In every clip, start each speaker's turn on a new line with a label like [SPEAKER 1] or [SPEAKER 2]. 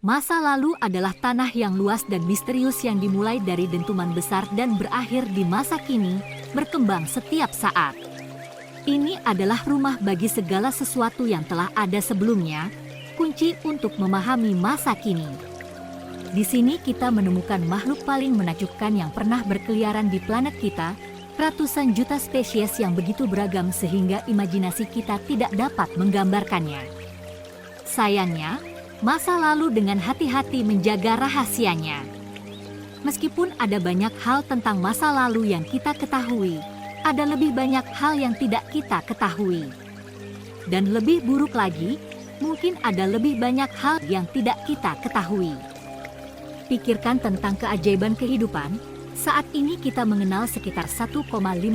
[SPEAKER 1] Masa lalu adalah tanah yang luas dan misterius yang dimulai dari dentuman besar dan berakhir di masa kini, berkembang setiap saat. Ini adalah rumah bagi segala sesuatu yang telah ada sebelumnya, kunci untuk memahami masa kini. Di sini kita menemukan makhluk paling menakjubkan yang pernah berkeliaran di planet kita, ratusan juta spesies yang begitu beragam sehingga imajinasi kita tidak dapat menggambarkannya. Sayangnya, masa lalu dengan hati-hati menjaga rahasianya. Meskipun ada banyak hal tentang masa lalu yang kita ketahui, ada lebih banyak hal yang tidak kita ketahui. Dan lebih buruk lagi, mungkin ada lebih banyak hal yang tidak kita ketahui. Pikirkan tentang keajaiban kehidupan. Saat ini kita mengenal sekitar 1,5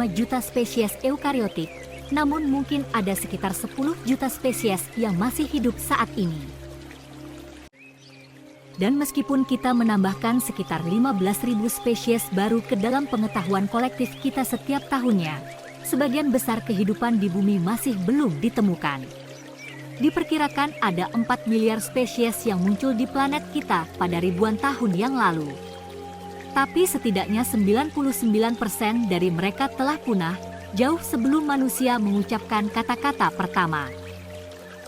[SPEAKER 1] juta spesies eukariotik, namun mungkin ada sekitar 10 juta spesies yang masih hidup saat ini. Dan meskipun kita menambahkan sekitar 15.000 spesies baru ke dalam pengetahuan kolektif kita setiap tahunnya, sebagian besar kehidupan di bumi masih belum ditemukan. Diperkirakan ada 4 miliar spesies yang muncul di planet kita pada ribuan tahun yang lalu. Tapi setidaknya 99% dari mereka telah punah jauh sebelum manusia mengucapkan kata-kata pertama.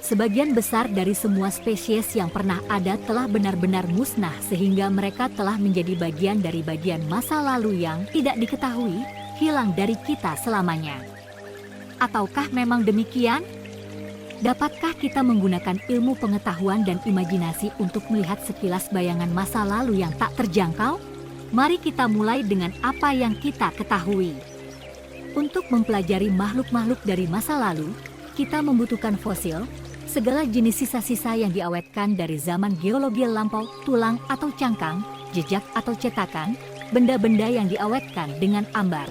[SPEAKER 1] Sebagian besar dari semua spesies yang pernah ada telah benar-benar musnah sehingga mereka telah menjadi bagian dari bagian masa lalu yang tidak diketahui, hilang dari kita selamanya. Ataukah memang demikian? Dapatkah kita menggunakan ilmu pengetahuan dan imajinasi untuk melihat sekilas bayangan masa lalu yang tak terjangkau? Mari kita mulai dengan apa yang kita ketahui. Untuk mempelajari makhluk-makhluk dari masa lalu, kita membutuhkan fosil, segala jenis sisa-sisa yang diawetkan dari zaman geologi lampau, tulang atau cangkang, jejak atau cetakan, benda-benda yang diawetkan dengan ambar.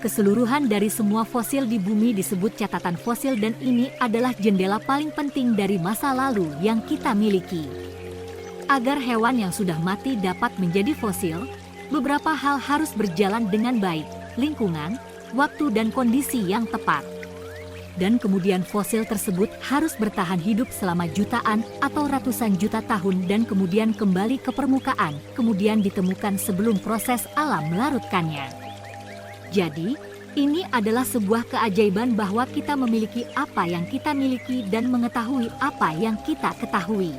[SPEAKER 1] Keseluruhan dari semua fosil di bumi disebut catatan fosil dan ini adalah jendela paling penting dari masa lalu yang kita miliki. Agar hewan yang sudah mati dapat menjadi fosil, beberapa hal harus berjalan dengan baik, lingkungan, waktu dan kondisi yang tepat. Dan kemudian fosil tersebut harus bertahan hidup selama jutaan atau ratusan juta tahun dan kemudian kembali ke permukaan, kemudian ditemukan sebelum proses alam melarutkannya. Jadi, ini adalah sebuah keajaiban bahwa kita memiliki apa yang kita miliki dan mengetahui apa yang kita ketahui.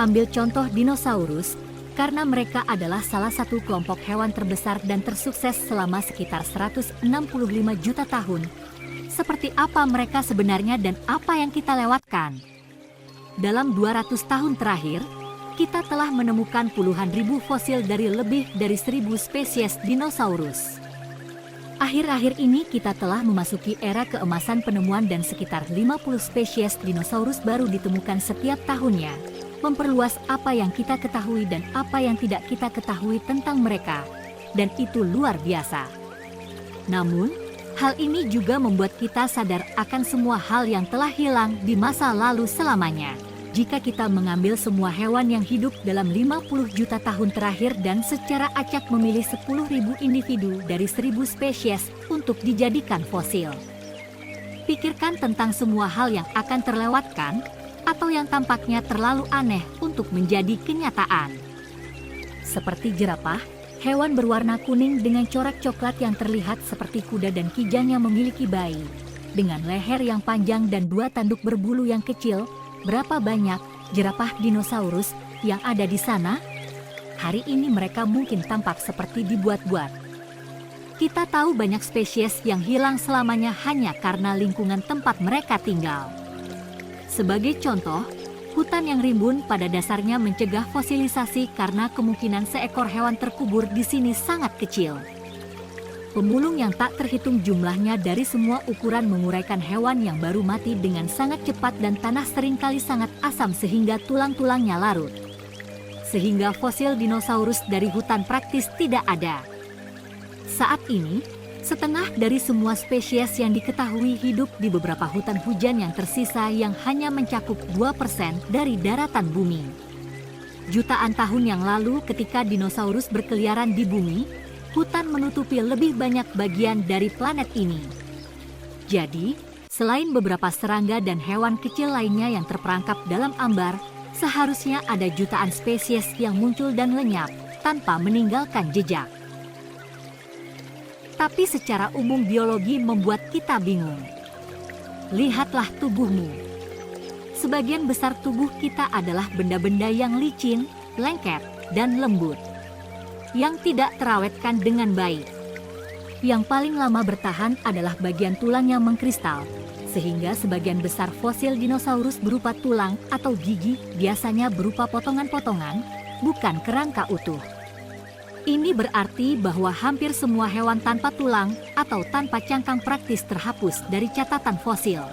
[SPEAKER 1] Ambil contoh dinosaurus, karena mereka adalah salah satu kelompok hewan terbesar dan tersukses selama sekitar 165 juta tahun. Seperti apa mereka sebenarnya dan apa yang kita lewatkan? Dalam 200 tahun terakhir, kita telah menemukan puluhan ribu fosil dari lebih dari 1.000 spesies dinosaurus. Akhir-akhir ini kita telah memasuki era keemasan penemuan dan sekitar 50 spesies dinosaurus baru ditemukan setiap tahunnya, memperluas apa yang kita ketahui dan apa yang tidak kita ketahui tentang mereka, dan itu luar biasa. Namun, hal ini juga membuat kita sadar akan semua hal yang telah hilang di masa lalu selamanya. Jika kita mengambil semua hewan yang hidup dalam 50 juta tahun terakhir dan secara acak memilih 10.000 individu dari 1.000 spesies untuk dijadikan fosil. Pikirkan tentang semua hal yang akan terlewatkan atau yang tampaknya terlalu aneh untuk menjadi kenyataan. Seperti jerapah, hewan berwarna kuning dengan corak coklat yang terlihat seperti kuda dan kijangnya memiliki bayi. Dengan leher yang panjang dan 2 tanduk berbulu yang kecil, berapa banyak jerapah dinosaurus yang ada di sana? Hari ini mereka mungkin tampak seperti dibuat-buat. Kita tahu banyak spesies yang hilang selamanya hanya karena lingkungan tempat mereka tinggal. Sebagai contoh, hutan yang rimbun pada dasarnya mencegah fosilisasi karena kemungkinan seekor hewan terkubur di sini sangat kecil. Pemulung yang tak terhitung jumlahnya dari semua ukuran menguraikan hewan yang baru mati dengan sangat cepat dan tanah seringkali sangat asam sehingga tulang-tulangnya larut. Sehingga fosil dinosaurus dari hutan praktis tidak ada. Saat ini, setengah dari semua spesies yang diketahui hidup di beberapa hutan hujan yang tersisa yang hanya mencakup 2% dari daratan bumi. Jutaan tahun yang lalu ketika dinosaurus berkeliaran di bumi, hutan menutupi lebih banyak bagian dari planet ini. Jadi, selain beberapa serangga dan hewan kecil lainnya yang terperangkap dalam ambar, Seharusnya ada jutaan spesies yang muncul dan lenyap tanpa meninggalkan jejak. Tapi secara umum biologi membuat kita bingung. Lihatlah tubuhmu. Sebagian besar tubuh kita adalah benda-benda yang licin, lengket, dan lembut, yang tidak terawetkan dengan baik. Yang paling lama bertahan adalah bagian tulang yang mengkristal, sehingga sebagian besar fosil dinosaurus berupa tulang atau gigi biasanya berupa potongan-potongan, bukan kerangka utuh. Ini berarti bahwa hampir semua hewan tanpa tulang atau tanpa cangkang praktis terhapus dari catatan fosil.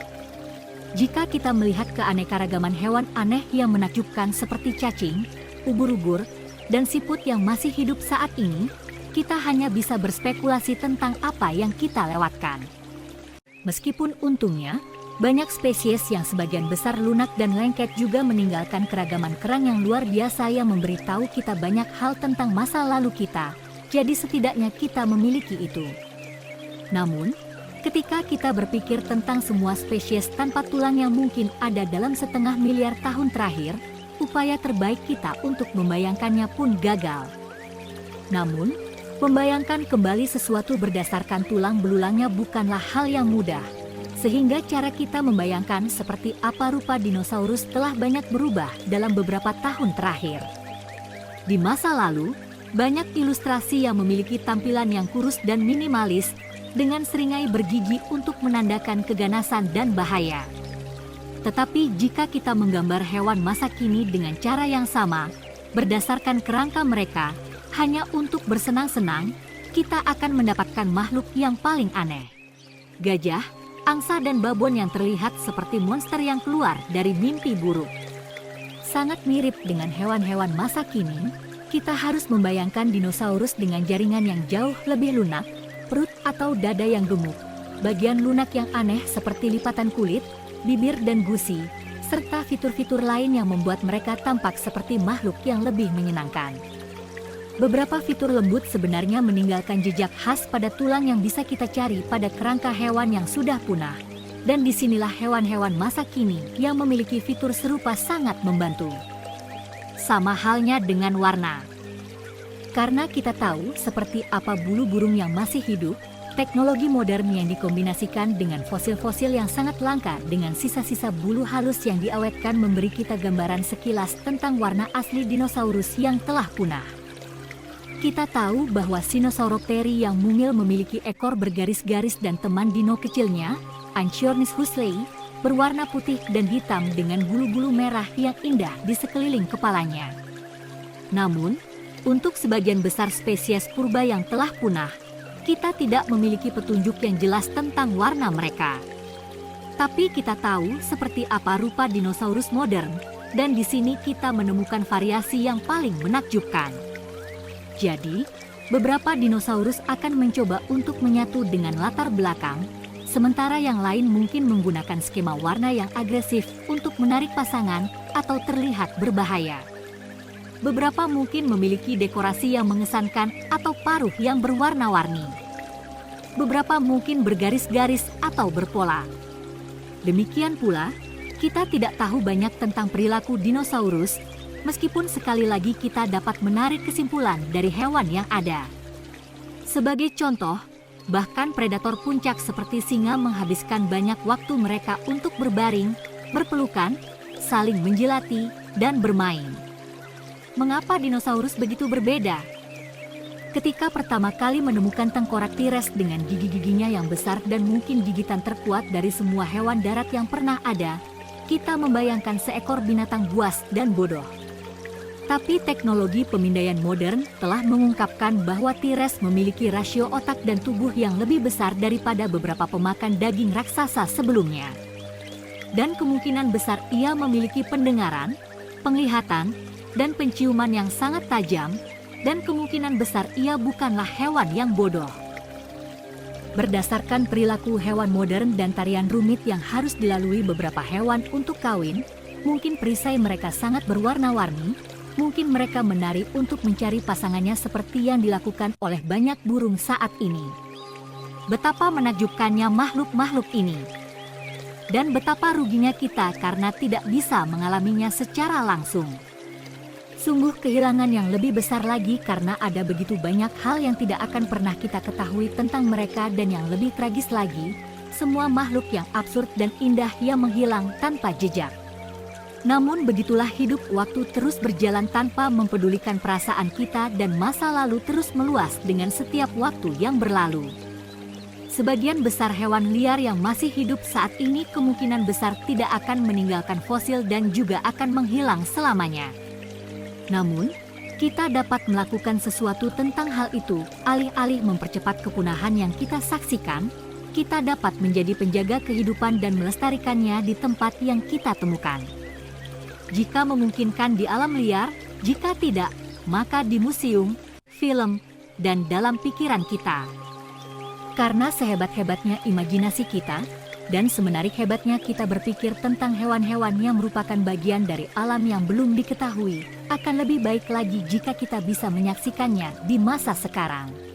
[SPEAKER 1] Jika kita melihat keanekaragaman hewan aneh yang menakjubkan seperti cacing, ubur-ubur, dan siput yang masih hidup saat ini, kita hanya bisa berspekulasi tentang apa yang kita lewatkan. Meskipun untungnya, banyak spesies yang sebagian besar lunak dan lengket juga meninggalkan keragaman kerang yang luar biasa yang memberitahu kita banyak hal tentang masa lalu kita, jadi setidaknya kita memiliki itu. Namun, ketika kita berpikir tentang semua spesies tanpa tulang yang mungkin ada dalam 1,5 miliar tahun terakhir, upaya terbaik kita untuk membayangkannya pun gagal. Namun, membayangkan kembali sesuatu berdasarkan tulang belulangnya bukanlah hal yang mudah. Sehingga cara kita membayangkan seperti apa rupa dinosaurus telah banyak berubah dalam beberapa tahun terakhir. Di masa lalu, banyak ilustrasi yang memiliki tampilan yang kurus dan minimalis dengan seringai bergigi untuk menandakan keganasan dan bahaya. Tetapi jika kita menggambar hewan masa kini dengan cara yang sama, berdasarkan kerangka mereka, hanya untuk bersenang-senang, kita akan mendapatkan makhluk yang paling aneh. Gajah, angsa dan babon yang terlihat seperti monster yang keluar dari mimpi buruk. Sangat mirip dengan hewan-hewan masa kini, kita harus membayangkan dinosaurus dengan jaringan yang jauh lebih lunak, perut atau dada yang gemuk, bagian lunak yang aneh seperti lipatan kulit, bibir dan gusi, serta fitur-fitur lain yang membuat mereka tampak seperti makhluk yang lebih menyenangkan. Beberapa fitur lembut sebenarnya meninggalkan jejak khas pada tulang yang bisa kita cari pada kerangka hewan yang sudah punah. Dan disinilah hewan-hewan masa kini yang memiliki fitur serupa sangat membantu. Sama halnya dengan warna. Karena kita tahu seperti apa bulu burung yang masih hidup, teknologi modern yang dikombinasikan dengan fosil-fosil yang sangat langka dengan sisa-sisa bulu halus yang diawetkan memberi kita gambaran sekilas tentang warna asli dinosaurus yang telah punah. Kita tahu bahwa Sinosauropteri yang mungil memiliki ekor bergaris-garis dan teman dino kecilnya, Anchiornis huxley, berwarna putih dan hitam dengan bulu-bulu merah yang indah di sekeliling kepalanya. Namun, untuk sebagian besar spesies purba yang telah punah, kita tidak memiliki petunjuk yang jelas tentang warna mereka. Tapi kita tahu seperti apa rupa dinosaurus modern, dan di sini kita menemukan variasi yang paling menakjubkan. Jadi, beberapa dinosaurus akan mencoba untuk menyatu dengan latar belakang, sementara yang lain mungkin menggunakan skema warna yang agresif untuk menarik pasangan atau terlihat berbahaya. Beberapa mungkin memiliki dekorasi yang mengesankan atau paruh yang berwarna-warni. Beberapa mungkin bergaris-garis atau berpola. Demikian pula, kita tidak tahu banyak tentang perilaku dinosaurus, meskipun sekali lagi kita dapat menarik kesimpulan dari hewan yang ada. Sebagai contoh, bahkan predator puncak seperti singa menghabiskan banyak waktu mereka untuk berbaring, berpelukan, saling menjilati, dan bermain. Mengapa dinosaurus begitu berbeda? Ketika pertama kali menemukan tengkorak T-Rex dengan gigi-giginya yang besar dan mungkin gigitan terkuat dari semua hewan darat yang pernah ada, kita membayangkan seekor binatang buas dan bodoh. Tapi teknologi pemindaian modern telah mengungkapkan bahwa T-Rex memiliki rasio otak dan tubuh yang lebih besar daripada beberapa pemakan daging raksasa sebelumnya. Dan kemungkinan besar ia memiliki pendengaran, penglihatan, dan penciuman yang sangat tajam, dan kemungkinan besar ia bukanlah hewan yang bodoh. Berdasarkan perilaku hewan modern dan tarian rumit yang harus dilalui beberapa hewan untuk kawin, mungkin perisai mereka sangat berwarna-warni. Mungkin mereka menari untuk mencari pasangannya seperti yang dilakukan oleh banyak burung saat ini. Betapa menakjubkannya makhluk-makhluk ini. dan betapa ruginya kita karena tidak bisa mengalaminya secara langsung. Sungguh kehilangan yang lebih besar lagi karena ada begitu banyak hal yang tidak akan pernah kita ketahui tentang mereka, dan yang lebih tragis lagi, semua makhluk yang absurd dan indah yang menghilang tanpa jejak. Namun begitulah hidup, waktu terus berjalan tanpa mempedulikan perasaan kita dan masa lalu terus meluas dengan setiap waktu yang berlalu. Sebagian besar hewan liar yang masih hidup saat ini kemungkinan besar tidak akan meninggalkan fosil dan juga akan menghilang selamanya. Namun, kita dapat melakukan sesuatu tentang hal itu. Alih-alih mempercepat kepunahan yang kita saksikan, kita dapat menjadi penjaga kehidupan dan melestarikannya di tempat yang kita temukan. Jika memungkinkan di alam liar, jika tidak, maka di museum, film, dan dalam pikiran kita. Karena sehebat-hebatnya imajinasi kita, dan semenarik hebatnya kita berpikir tentang hewan-hewan yang merupakan bagian dari alam yang belum diketahui, akan lebih baik lagi jika kita bisa menyaksikannya di masa sekarang.